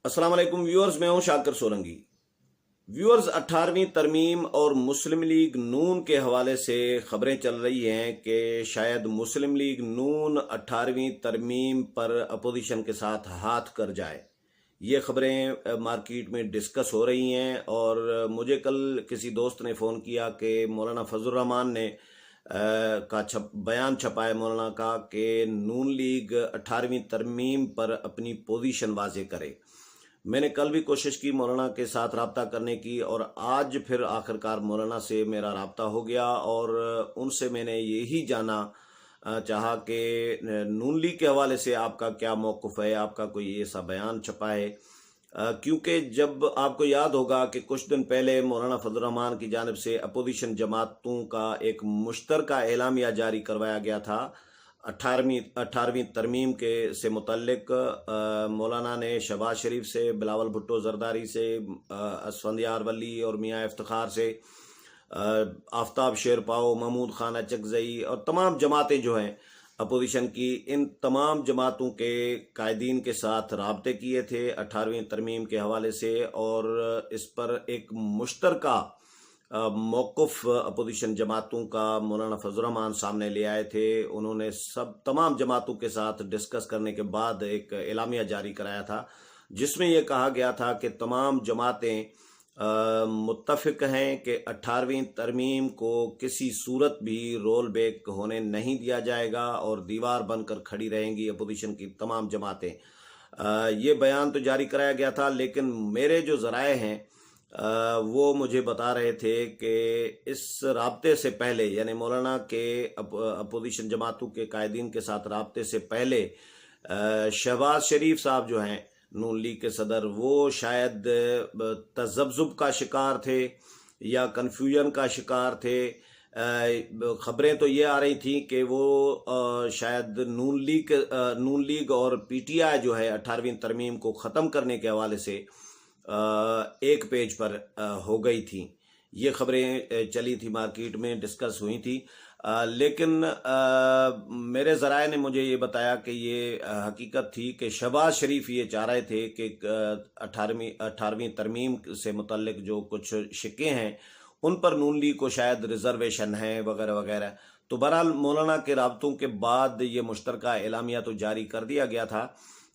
अस्सलाम वालेकुम व्यूअर्स, मैं हूं शाकिर सोलंकी। व्यूअर्स, 18वीं तरमीम और मुस्लिम लीग नून के हवाले से खबरें चल रही हैं कि शायद मुस्लिम लीग नून 18वीं तरमीम पर अपोजिशन के साथ हाथ कर जाए। ये खबरें मार्केट में डिस्कस हो रही हैं और मुझे कल किसी दोस्त ने फ़ोन किया कि मौलाना फजल रहमान ने बयान छपा है मौलाना का कि नून लीग 18वीं तरमीम पर अपनी पोजीशन वाजे करे। मैंने कल भी कोशिश की मौलाना के साथ रब्ता करने की और आज फिर आखिरकार मौलाना से मेरा रब्ता हो गया और उनसे मैंने यही जाना चाहा कि नून लीग के हवाले से आपका क्या मौक़िफ़ है, आपका कोई ऐसा बयान छपा है। क्योंकि जब आपको याद होगा कि कुछ दिन पहले मौलाना फजल रहमान की जानिब से अपोजिशन जमातों का एक मुश्तरका एलामिया जारी करवाया गया था 18वीं तरमीम के से मुतल्लिक। मौलाना ने शहबाज शरीफ से, बिलावल भुट्टो जरदारी से, असफंदियार वली और मियाँ इफ्तिखार से, आफ्ताब शेरपाओ, महमूद खान अचकजई और तमाम जमातें जो हैं अपोजिशन की, इन तमाम जमातों के कायदीन के साथ राब्ते किए थे 18वीं तरमीम के हवाले से और इस पर एक मुश्तरका मौक़िफ़ अपोजिशन जमातों का मौलाना फजल रहमान सामने ले आए थे। उन्होंने तमाम जमातों के साथ डिस्कस करने के बाद एक एलामिया जारी कराया था जिसमें यह कहा गया था कि तमाम जमातें मुत्तफ़िक हैं कि 18वीं तरमीम को किसी सूरत भी रोल बैक होने नहीं दिया जाएगा और दीवार बनकर खड़ी रहेंगी अपोजिशन की तमाम जमातें। ये बयान तो जारी कराया गया था, लेकिन मेरे जो ज़राए हैं वो मुझे बता रहे थे कि इस राब्ते से पहले, यानी मौलाना के अपोजिशन जमातों के कायदीन के साथ राब्ते से पहले शहबाज शरीफ साहब जो हैं नून लीग के सदर, वो शायद तज़ब्ज़ुब का शिकार थे या कन्फ्यूजन का शिकार थे। खबरें तो ये आ रही थी कि वो शायद नून लीग और पीटीआई जो है 18वीं तरमीम को ख़त्म करने के हवाले से एक पेज पर हो गई थी। ये खबरें चली थी, मार्केट में डिस्कस हुई थी। लेकिन मेरे ज़राए ने मुझे ये बताया कि ये हकीकत थी कि शहबाज शरीफ ये चाह रहे थे कि 18वीं तरमीम से मुतल्लिक जो कुछ शिक्के हैं उन पर नून लीग को शायद रिजर्वेशन है वगैरह वगैरह। तो बहरहाल मौलाना के राब्तों के बाद ये मुश्तरका एलामिया तो जारी कर दिया गया था।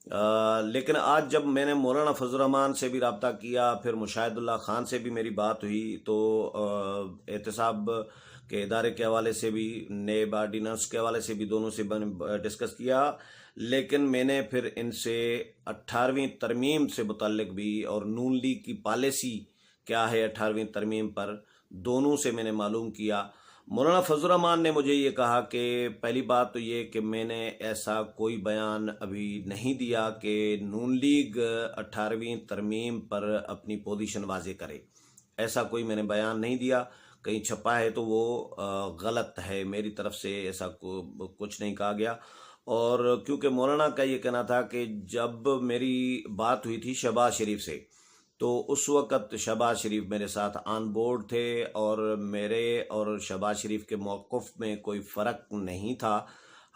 लेकिन आज जब मैंने मौलाना फजल रहमान से भी रब्ता किया, फिर मुशाहिदुल्लाह खान से भी मेरी बात हुई, तो एहतसाब के इदारे के हवाले से भी, नेब आर्डिनेंस के हवाले से भी, दोनों से डिस्कस किया। लेकिन मैंने फिर इनसे 18वीं तरमीम से मुतल्लिक भी और नून लीग की पॉलिसी क्या है 18वीं तरमीम पर, दोनों से मैंने मालूम किया। मौलाना फजल रहमान ने मुझे ये कहा कि पहली बात तो ये कि मैंने ऐसा कोई बयान अभी नहीं दिया कि नून लीग 18वीं तरमीम पर अपनी पोजीशन वाजे करे। ऐसा कोई मैंने बयान नहीं दिया। कहीं छपा है तो वो गलत है, मेरी तरफ से ऐसा कुछ नहीं कहा गया। और क्योंकि मौलाना का ये कहना था कि जब मेरी बात हुई थी शहबाज शरीफ से, तो उस वक़्त शहबाज शरीफ मेरे साथ ऑन बोर्ड थे और मेरे और शहबाज शरीफ के मौक़िफ़ में कोई फ़र्क नहीं था।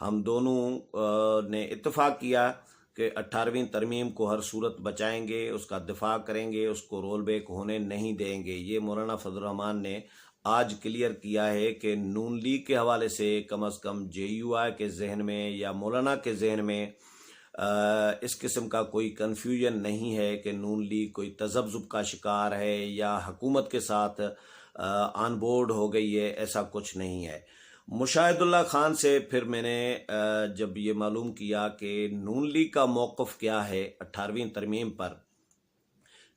हम दोनों ने इत्तेफाक किया कि 18वीं तरमीम को हर सूरत बचाएंगे, उसका दिफा करेंगे, उसको रोल बैक होने नहीं देंगे। ये मौलाना फजल रहमान ने आज क्लियर किया है कि नून लीग के हवाले से कम कम JUI के जहन में या मौलाना के जहन में इस किस्म का कोई कन्फ्यूजन नहीं है कि नून लीग कोई तज़ब्ज़ुब का शिकार है या हुकूमत के साथ ऑन बोर्ड हो गई है, ऐसा कुछ नहीं है। मुशाहिदुल्लाह खान से फिर मैंने जब ये मालूम किया कि नून लीग का मौक़िफ़ क्या है 18वीं तरमीम पर,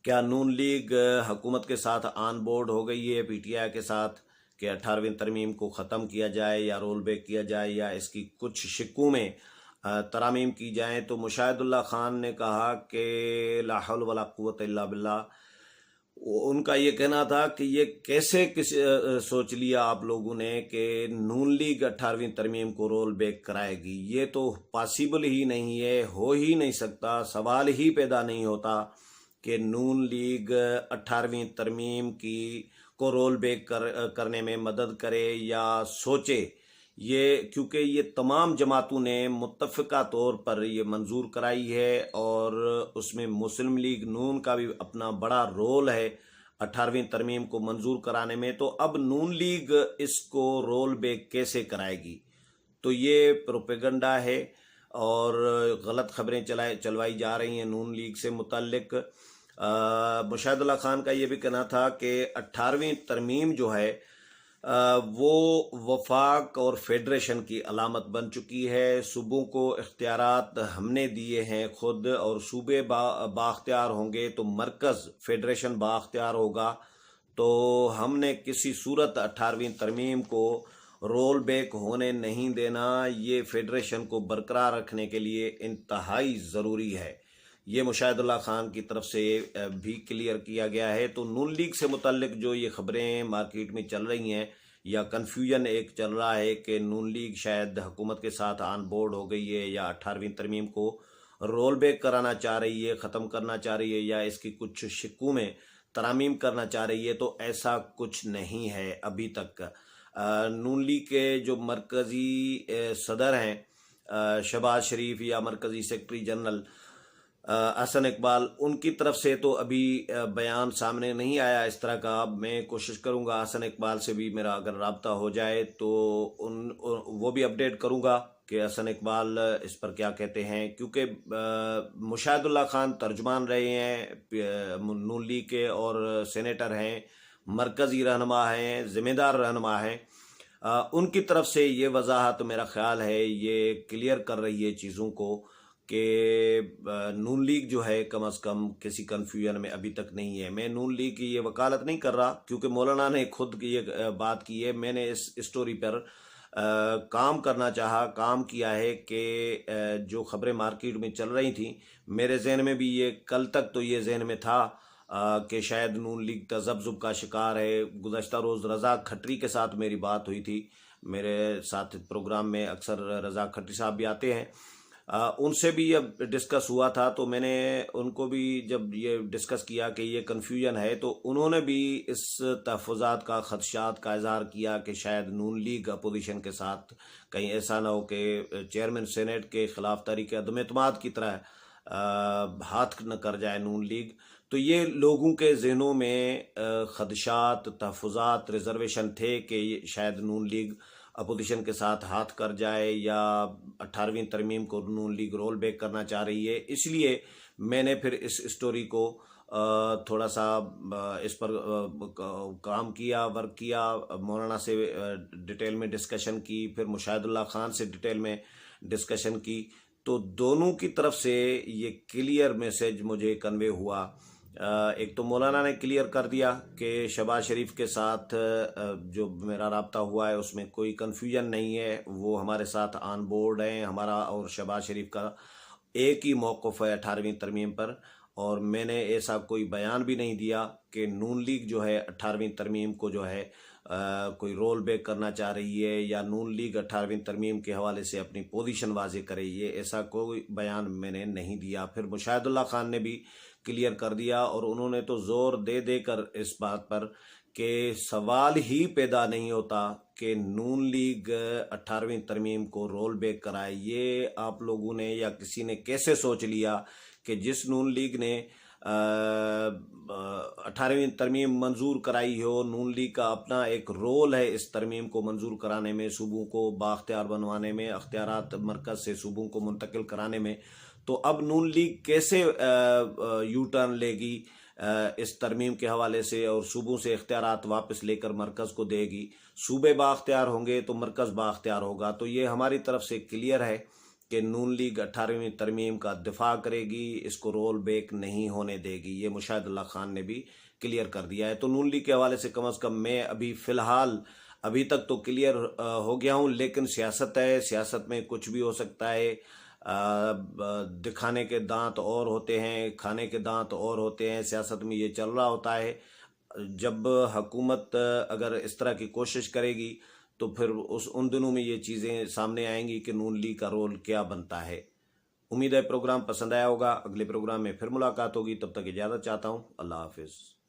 क्या नून लीग हुकूमत के साथ ऑन बोर्ड हो गई है PTI के साथ कि 18वीं तरमीम को ख़त्म किया जाए या रोल बैक किया जाए या इसकी कुछ शिक्कों में तरामीम की जाएँ, तो मुशाहिदुल्लाह खान ने कहा कि ला हौल वला कुव्वत इल्ला बिल्लाह। उनका ये कहना था कि ये कैसे सोच लिया आप लोगों ने कि नून लीग 18वीं तरमीम को रोल बैक कराएगी। ये तो पॉसिबल ही नहीं है, हो ही नहीं सकता, सवाल ही पैदा नहीं होता कि नून लीग 18वीं तरमीम को रोल बैक करने में मदद करे या सोचे। ये क्योंकि ये तमाम जमातों ने मुत्तफ़िका तौर पर ये मंजूर कराई है और उसमें मुस्लिम लीग नून का भी अपना बड़ा रोल है 18वीं तरमीम को मंजूर कराने में। तो अब नून लीग इसको रोल बैक कैसे कराएगी? तो ये प्रोपेगंडा है और गलत खबरें चलवाई जा रही हैं नून लीग से मुतल्लिक। मुशाहिदुल्लाह खान का ये भी कहना था कि 18वीं तरमीम जो है वो वफाक और फेडरेशन की अलामत बन चुकी है। सूबों को इख्तियारात हमने दिए हैं खुद, और सूबे बाख्तियार होंगे तो मरकज़ फेडरेशन बाख्तियार होगा। तो हमने किसी सूरत 18वीं तरमीम को रोल बैक होने नहीं देना। ये फेडरेशन को बरकरार रखने के लिए इंतहाई ज़रूरी है। ये मुशाहिदुल्लाह खान की तरफ से भी क्लियर किया गया है। तो नून लीग से मुतल्लिक जो ये खबरें मार्केट में चल रही हैं या कन्फ्यूजन एक चल रहा है कि नून लीग शायद हुकूमत के साथ ऑन बोर्ड हो गई है या 18वीं तरमीम को रोल बैक कराना चाह रही है, ख़त्म करना चाह रही है या इसकी कुछ शिक्कों में तरामीम करना चाह रही है, तो ऐसा कुछ नहीं है अभी तक। नून लीग के जो मरकज़ी सदर हैं शहबाज शरीफ या मरकज़ी सेक्रेटरी जनरल हसन इकबाल, उनकी तरफ से तो अभी बयान सामने नहीं आया इस तरह का। मैं कोशिश करूंगा हसन इकबाल से भी मेरा अगर राब्ता हो जाए तो वो भी अपडेट करूंगा कि हसन इकबाल इस पर क्या कहते हैं, क्योंकि मुशाहिदुल्लाह खान तर्जुमान रहे हैं नून लीग के और सेनेटर हैं, मरकज़ी रहनुमा हैं, ज़िम्मेदार रहनुमा हैं। उनकी तरफ से ये वजाहत मेरा ख्याल है ये क्लियर कर रही है चीज़ों को कि नून लीग जो है कम अज़ कम किसी कन्फ्यूजन में अभी तक नहीं है। मैं नून लीग की ये वकालत नहीं कर रहा क्योंकि मौलाना ने खुद ये बात की है। मैंने इस स्टोरी पर काम करना चाहा, काम किया है कि जो खबरें मार्केट में चल रही थी मेरे जहन में भी ये कल तक तो ये जहन में था कि शायद नून लीग तज़ब्ज़ुब का शिकार है। गुज़श्ता रोज़ रज़ा खट्टी के साथ मेरी बात हुई थी, मेरे साथ प्रोग्राम में अक्सर रज़ा खट्टी साहब भी आते हैं, उनसे भी अब डिस्कस हुआ था। तो मैंने उनको भी जब ये डिस्कस किया कि ये कन्फ्यूजन है तो उन्होंने भी इस तहफ़्फ़ुज़ात का ख़दशात का इज़हार किया कि शायद नून लीग अपोजिशन के साथ कहीं ऐसा ना हो कि चेयरमैन सेनेट के ख़िलाफ़ तहरीक अदम एतमाद की तरह हाथ न कर जाए नून लीग। तो ये लोगों के जहनों में ख़दशात, तहफ़्फ़ुज़ात, रिजर्वेशन थे कि शायद नून लीग अपोजिशन के साथ हाथ कर जाए या 18वीं तरमीम को नून लीग रोल बैक करना चाह रही है। इसलिए मैंने फिर इस स्टोरी को थोड़ा सा इस पर काम किया, वर्क किया, मौलाना से डिटेल में डिस्कशन की, फिर मुशाहिदुल्लाह खान से डिटेल में डिस्कशन की। तो दोनों की तरफ से ये क्लियर मैसेज मुझे कन्वे हुआ। एक तो मौलाना ने क्लियर कर दिया कि शहबाज शरीफ के साथ जो मेरा राब्ता हुआ है उसमें कोई कन्फ्यूजन नहीं है, वो हमारे साथ ऑन बोर्ड हैं। हमारा और शहबाज शरीफ का एक ही मौक़िफ़ है 18वीं तरमीम पर, और मैंने ऐसा कोई बयान भी नहीं दिया कि नून लीग जो है 18वीं तरमीम को जो है कोई रोल बैक करना चाह रही है या नून लीग 18वीं तरमीम के हवाले से अपनी पोजीशन वाज़ेह करे, ये ऐसा कोई बयान मैंने नहीं दिया। फिर मुशाहिदुल्लाह खान ने भी क्लियर कर दिया और उन्होंने तो ज़ोर दे देकर इस बात पर कि सवाल ही पैदा नहीं होता कि नून लीग 18वीं तरमीम को रोल बैक कराए। ये आप लोगों ने या किसी ने कैसे सोच लिया कि जिस नून लीग ने 18वीं तरमीम मंजूर कराई हो, नून लीग का अपना एक रोल है इस तरमीम को मंजूर कराने में, सूबों को बाख्तियार बनवाने में, अख्तियारात मरकज़ से सूबों को मुंतकिल कराने में, तो अब नून लीग कैसे यू टर्न लेगी इस तरमीम के हवाले से और सूबों से इख्तियारात वापस लेकर मरकज़ को देगी? सूबे बाख्तियार होंगे तो मरकज़ बाख्तियार होगा। तो ये हमारी तरफ से क्लियर है कि नून लीग 18वीं तरमीम का दिफा करेगी, इसको रोल बैक नहीं होने देगी। ये मुशाहिदुल्लाह खान ने भी क्लियर कर दिया है। तो नून लीग के हवाले से कम मैं अभी फ़िलहाल अभी तक तो क्लियर हो गया हूँ, लेकिन सियासत है, सियासत में कुछ भी हो सकता है। दिखाने के दांत और होते हैं, खाने के दांत और होते हैं, सियासत में ये चल रहा होता है। जब हुकूमत अगर इस तरह की कोशिश करेगी तो फिर उन दिनों में ये चीज़ें सामने आएंगी कि नून लीग का रोल क्या बनता है। उम्मीद है प्रोग्राम पसंद आया होगा। अगले प्रोग्राम में फिर मुलाकात होगी, तब तक इजाज़त चाहता हूँ। अल्लाह हाफिज़।